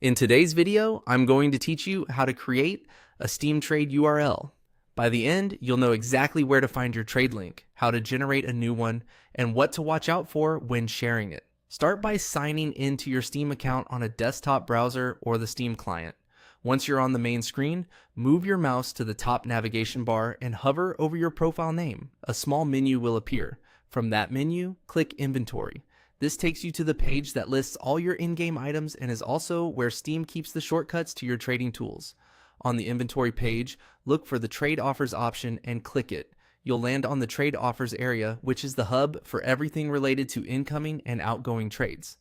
In today's video, I'm going to teach you how to create a Steam Trade URL. By the end, you'll know exactly where to find your trade link, how to generate a new one, and what to watch out for when sharing it. Start by signing into your Steam account on a desktop browser or the Steam client. Once you're on the main screen, move your mouse to the top navigation bar and hover over your profile name. A small menu will appear. From that menu, click Inventory. This takes you to the page that lists all your in-game items and is also where Steam keeps the shortcuts to your trading tools. On the inventory page, look for the Trade Offers option and click it. You'll land on the Trade Offers area, which is the hub for everything related to incoming and outgoing trades.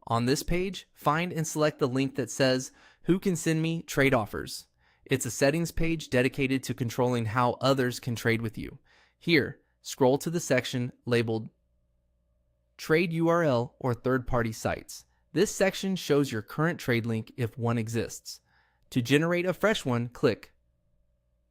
On this page, find and select the link that says, "Who can send me trade offers?" It's a settings page dedicated to controlling how others can trade with you. Here, scroll to the section labeled Trade URL or third-party sites. This section shows your current trade link if one exists. To generate a fresh one, click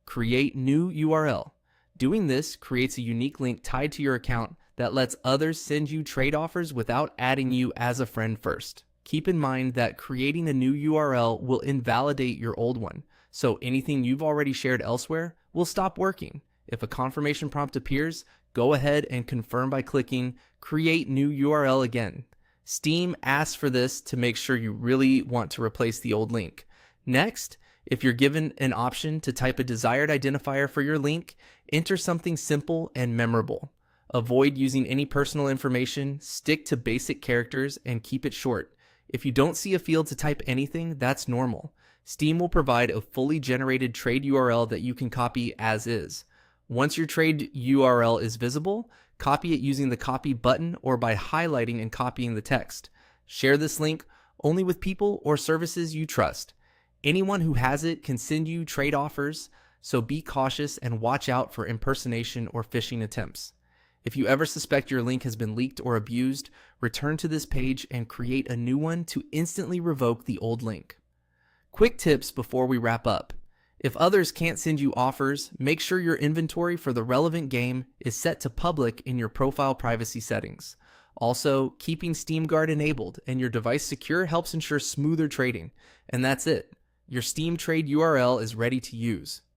Create New URL. Doing this creates a unique link tied to your account that lets others send you trade offers without adding you as a friend first. Keep in mind that creating a new URL will invalidate your old one, so anything you've already shared elsewhere will stop working. If a confirmation prompt appears, go ahead and confirm by clicking Create New URL again. Steam asks for this to make sure you really want to replace the old link. Next, if you're given an option to type a desired identifier for your link, enter something simple and memorable. Avoid using any personal information, stick to basic characters, and keep it short. If you don't see a field to type anything, that's normal. Steam will provide a fully generated trade URL that you can copy as is. Once your trade URL is visible, copy it using the copy button or by highlighting and copying the text. Share this link only with people or services you trust. Anyone who has it can send you trade offers, so be cautious and watch out for impersonation or phishing attempts. If you ever suspect your link has been leaked or abused, return to this page and create a new one to instantly revoke the old link. Quick tips before we wrap up. If others can't send you offers, make sure your inventory for the relevant game is set to public in your profile privacy settings. Also, keeping SteamGuard enabled and your device secure helps ensure smoother trading. And that's it. Your Steam Trade URL is ready to use.